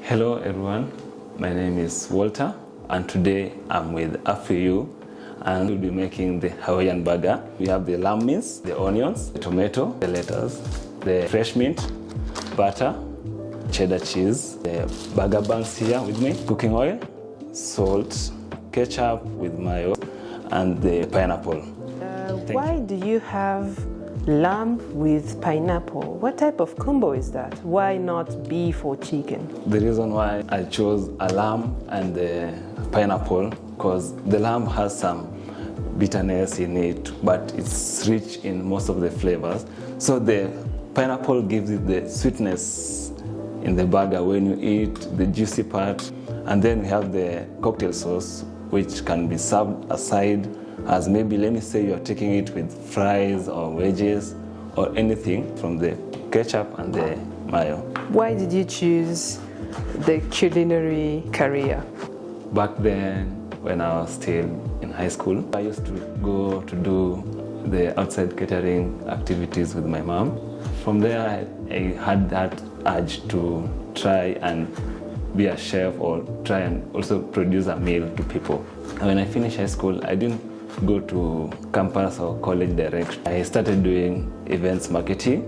Hello everyone, my name is Walter and today I'm with AfriU and we'll be making the Hawaiian burger. We have the lamb mince, the onions, the tomato, the lettuce, the fresh mint, butter, cheddar cheese, the burger buns here with me, cooking oil, salt, ketchup with mayo, and the pineapple. Why do you have lamb with pineapple? What type of combo is that? Why not beef or chicken? The reason why I chose a lamb and the pineapple, because the lamb has some bitterness in it, but it's rich in most of the flavors. So the pineapple gives it the sweetness in the burger when you eat the juicy part. And then we have the cocktail sauce, which can be served aside as maybe, let me say, you're taking it with fries or wedges or anything from the ketchup and the mayo. Why did you choose the culinary career? Back then, when I was still in high school, I used to go to do the outside catering activities with my mom. From there, I had that urge to try and be a chef or try and also produce a meal to people. And when I finished high school, I didn't go to campus or college direct. I started doing events marketing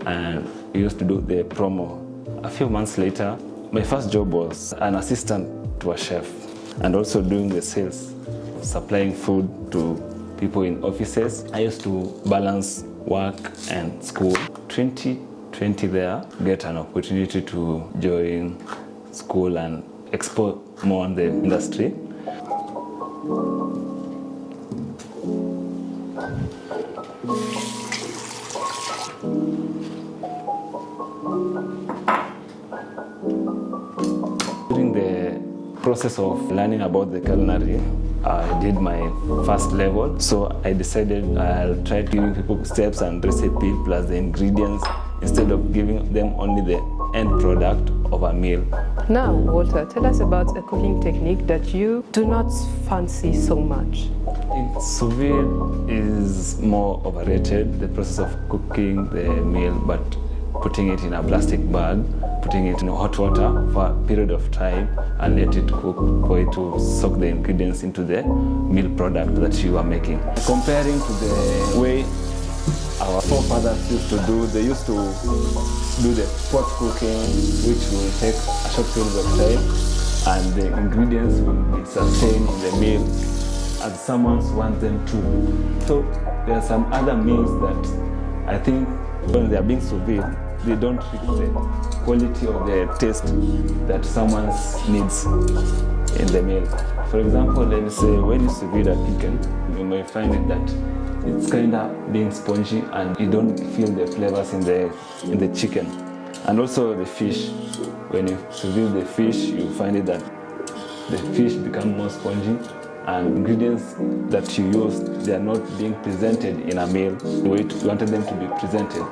and we used to do the promo. A few months later, my first job was an assistant to a chef and also doing the sales, supplying food to people in offices. I used to balance work and school. 2020 there, get an opportunity to join school and explore more on the industry. During the process of learning about the culinary, I did my first level, so I decided I'll try giving people steps and recipe plus the ingredients instead of giving them only the end product of a meal. Now, Walter, tell us about a cooking technique that you do not fancy so much. Sous vide is more overrated, the process of cooking the meal, but putting it in a plastic bag, putting it in hot water for a period of time and let it cook for it to soak the ingredients into the meal product that you are making. Comparing to the way our forefathers used to do, they used to do the pot cooking, which will take a short period of time and the ingredients will be sustained in the meal as someone wants them to. So there are some other meals that I think when they are being sous vide, they don't reach the quality of the taste that someone needs in the meal. For example, let me say when you sous vide a chicken, you may find it that it's kind of being spongy and you don't feel the flavors in the chicken. And also the fish, when you sous vide the fish, you find it that the fish becomes more spongy and ingredients that you use, they are not being presented in a meal the way you wanted them to be presented.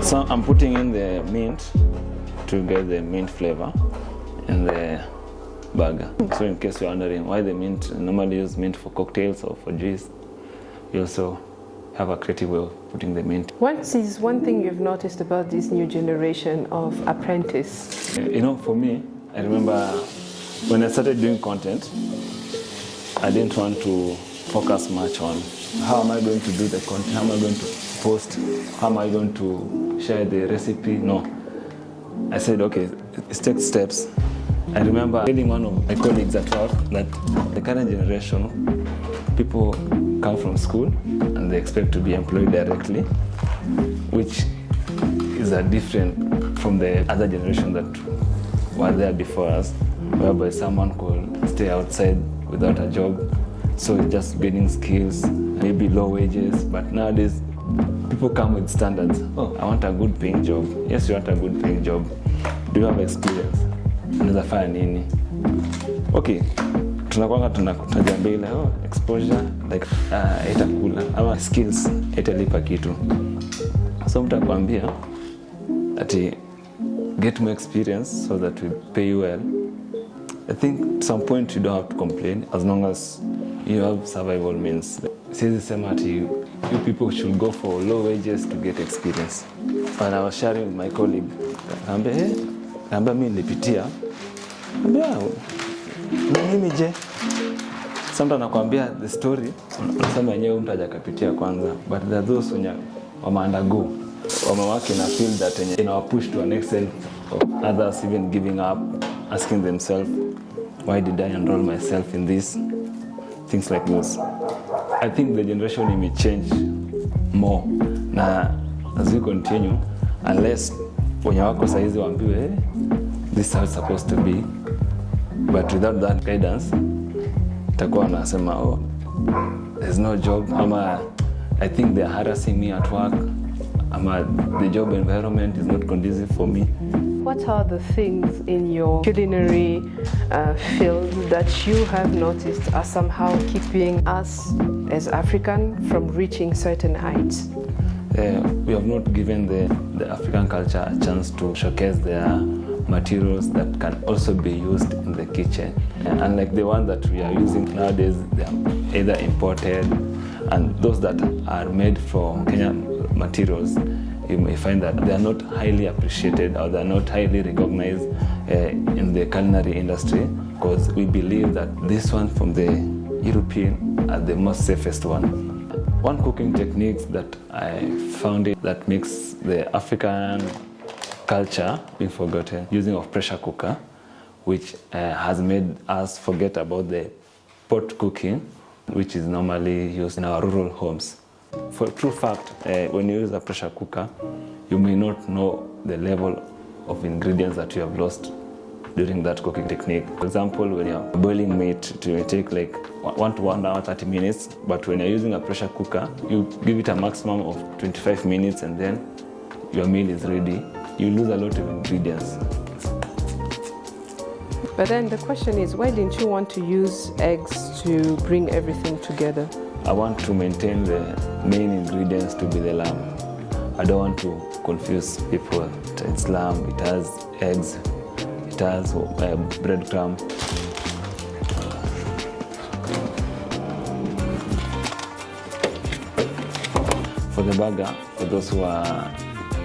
So I'm putting in the mint to get the mint flavor in the burger. So in case you're wondering why the mint, normally use mint for cocktails or for juice, we also have a creative way of putting the mint. What is one thing you've noticed about this new generation of apprentice? You know, for me, I remember when I started doing content, I didn't want to focus much on how am I going to do the content, how am I going to post, how am I going to share the recipe. No, I said, okay, let's take steps. I remember telling one of my colleagues at work that the current generation, people come from school and they expect to be employed directly, which is things are different from the other generation that were there before us, whereby someone could stay outside without a job, so just gaining skills, maybe low wages. But nowadays, people come with standards. Oh, I want a good paying job. Yes, you want a good paying job. Do you have experience? Unaweza fanya nini? Okay, tunakwanga tunajiambia ile exposure like itakula ama skills italipa kitu. So mtu akwambia ati get more experience so that we pay you well. I think at some point you don't have to complain as long as you have survival means. Siwezi sema ati you people should go for low wages to get experience. When I was sharing with my colleague, kaambia mimi nilipitia. Kaambia na mimi je? Sometimes anakuambia the story, unasema yenyewe mtu hajakapitia kwanza, but there are those wenye wameundergo, wamewaki na feel that in our push to an extent of others even giving up, asking themselves, why did I enroll myself in this? Things like those. I think the generation may change more. Na as we continue, unless wenye wako saizi waambiwe, this is how it's supposed to be. But without that guidance, takuwa wanasema, there's no job. Ama I think they're harassing me at work. Ama the job environment is not conducive for me. What are the things in your culinary field that you have noticed are somehow keeping us as African from reaching certain heights? We have not given the African culture a chance to showcase their materials that can also be used in the kitchen. Unlike the one that we are using nowadays, they are either imported, and those that are made from Kenyan materials, you may find that they are not highly appreciated or they are not highly recognized in the culinary industry, because we believe that this one from the European are the most safest one. One cooking technique that I found that makes the African culture being forgotten, using of pressure cooker, which has made us forget about the pot cooking, which is normally used in our rural homes. For true fact, when you use a pressure cooker, you may not know the level of ingredients that you have lost during that cooking technique. For example, when you're boiling meat, it will take like 1 to 1 hour, 30 minutes. But when you're using a pressure cooker, you give it a maximum of 25 minutes and then your meal is ready. You lose a lot of ingredients. But then the question is, why didn't you want to use eggs to bring everything together? I want to maintain the main ingredients to be the lamb. I don't want to confuse people. It's lamb, it has eggs, it has breadcrumb. For the burger, for those who are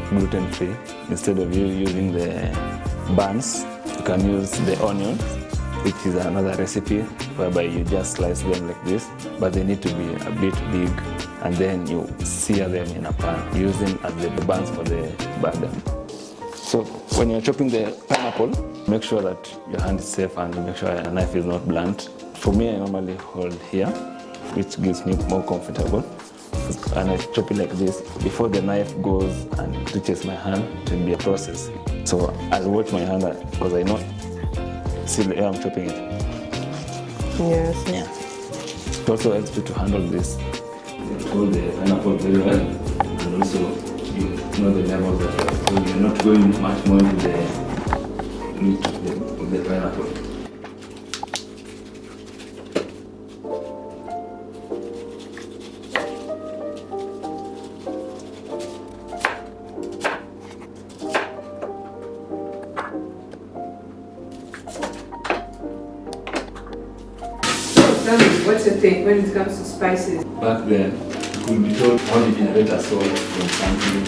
gluten-free, instead of you using the buns, you can use the onions, which is another recipe whereby you just slice them like this, but they need to be a bit big, and then you sear them in a pan, use them as the buns for the burger. So when you're chopping the pineapple, make sure that your hand is safe and make sure your knife is not blunt. For me, I normally hold here, which gives me more comfortable. And I chop it like this. Before the knife goes and reaches my hand, it will be a process. So I'll watch my hand because I know, see the way I'm chopping it. Yes. Yeah. It also helps you to handle this. Hold the pineapple very well, and also you know the level that you're not going much more into the meat of the pineapple. What's the thing when it comes to spices? Back then, you could be told how to generate a salt from something,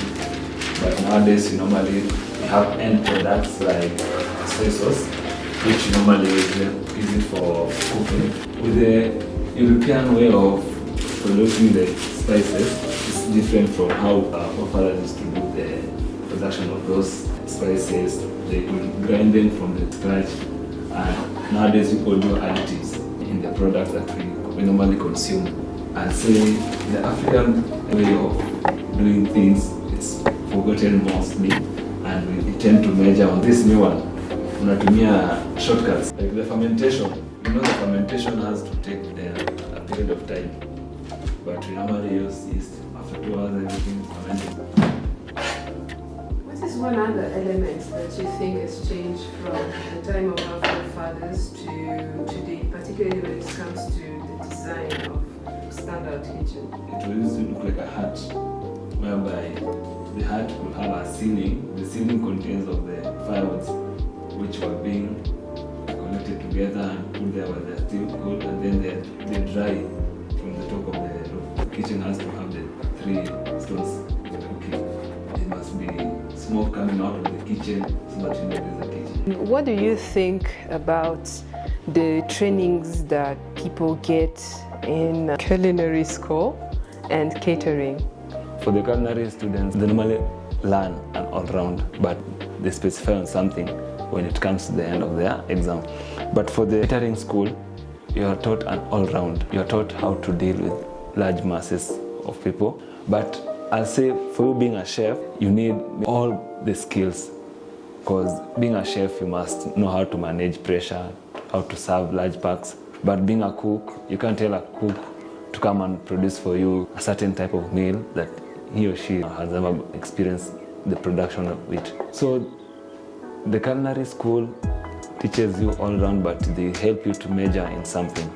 but nowadays you normally have end products like soy sauce, which normally is it for cooking. With the European way of producing the spices, it's different from how our fathers used to do the production of those spices. They would grind them from the scratch, and nowadays people do additives in the products that we normally consume. And say the African way of doing things, it's forgotten mostly, and we tend to measure on this new one. Unatumia shortcuts like the fermentation. You know, the fermentation has to take a period of time, but we normally use yeast. After 2 hours, everything is fermented. What is one other element that you think has changed from the time of our forefathers to today, particularly when it comes to the design of standard kitchen? It used to look like a hut, whereby the hut could have a ceiling. The ceiling contains of the firewoods, which were being collected together and put there where they're still cold, and then they dry from the top of the roof. The kitchen has to have the 3 stones for cooking. There must be smoke coming out of the kitchen so that you know there's a kitchen. What do you think about the trainings that people get in culinary school and catering? For the culinary students, they normally learn an all-round, but they specify on something when it comes to the end of their exam. But for the catering school, you are taught an all-round. You are taught how to deal with large masses of people. But I'll say for you being a chef, you need all the skills, because being a chef, you must know how to manage pressure, how to serve large packs. But being a cook, you can't tell a cook to come and produce for you a certain type of meal that he or she has never experienced the production of it. So the culinary school teaches you all around, but they help you to major in something.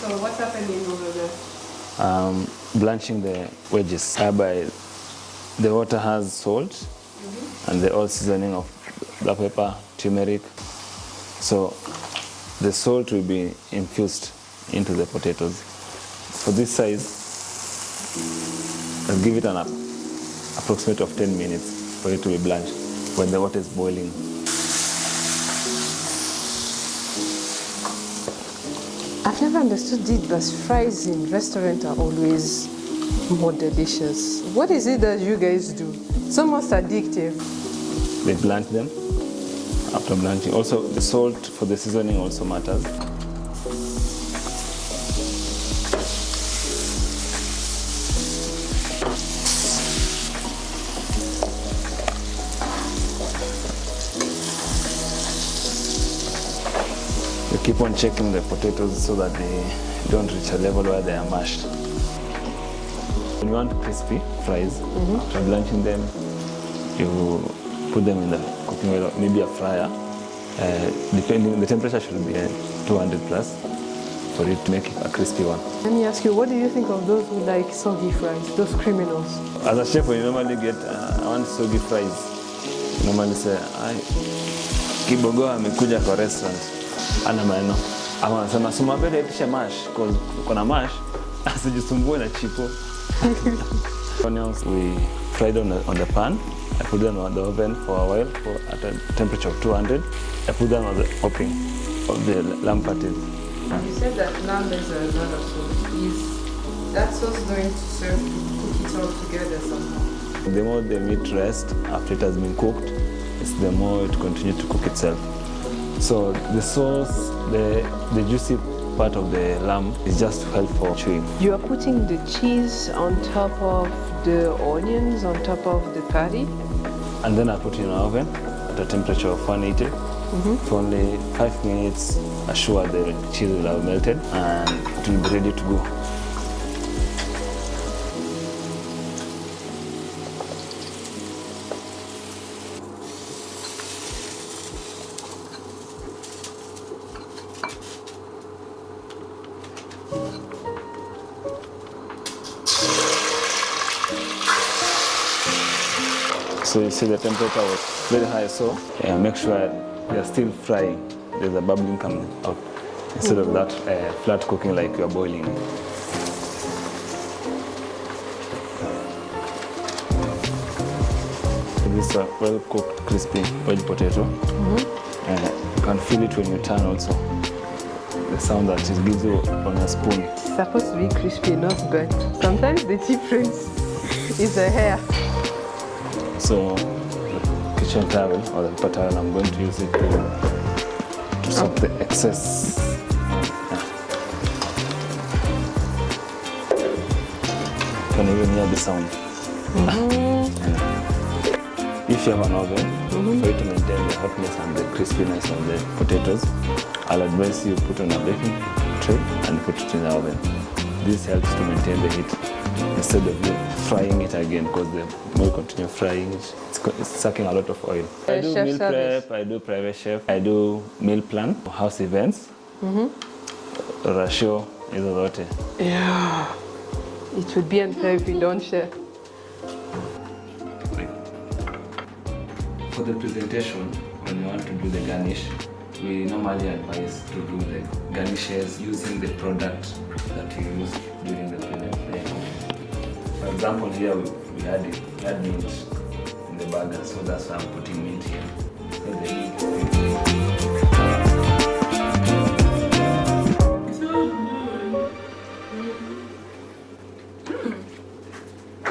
So what's happening over there? Blanching the wedges, whereby the water has salt and the oil seasoning of black pepper, turmeric. So the salt will be infused into the potatoes. For this size, I'll give it an approximate of 10 minutes for it to be blanched when the water is boiling. I've never understood it, but fries in restaurants are always more delicious. What is it that you guys do? It's almost addictive. They blanch them. After blanching, also the salt for the seasoning also matters. You keep on checking the potatoes so that they don't reach a level where they are mashed. When you want crispy fries, after blanching them, you put them in the cooking oil, maybe a fryer. Depending, the temperature should be 200 plus for it to make a crispy one. Let me ask you, what do you think of those who like soggy fries, those criminals? As a chef, when you normally get, I want soggy fries, you normally say, Kibogo amekuja kwa restaurant, ana maneno. Ama anasema, sumabele itisha mash, because kuna mash, asijisumbue na chipo. Onions, we fried on the pan. I put them on the oven for a while, at a temperature of 200. I put them on the opening of the lamb patties. You said that lamb is another sauce. Is that sauce going to serve to cook it all together somehow? The more the meat rests after it has been cooked, the more it continues to cook itself. So the sauce, the juicy part of the lamb is just to help for chewing. You are putting the cheese on top of the onions, on top of the patty? And then I put it in an oven at a temperature of 180. For only 5 minutes, assure the cheese will have melted and it will be ready to go. So you see the temperature was very high, so make sure you're still frying. There's a bubbling coming out instead of that flat cooking like you're boiling. This is a well-cooked, crispy boiled potato. You can feel it when you turn also. The sound that it gives you on a spoon. It's supposed to be crispy, not burnt. Sometimes the difference is the hair. So the kitchen towel or the paper towel, I'm going to use it to soak the excess. You can even hear the sound. If you have an oven, for you to maintain the hotness and the crispiness of the potatoes, I'll advise you put on a baking tray and put it in the oven. This helps to maintain the heat instead of you frying it again, because the more you continue frying it, it's sucking a lot of oil. I do meal prep, I do private chef, I do meal plan, house events, ratio, hizo zote. Yeah, it would be unfair if we don't share. For the presentation, when you want to do the garnish, we normally advise to do the garnishes using the product that you use during the presentation. For example, here we had mint in the burger, so that's why I'm putting mint here. So the mint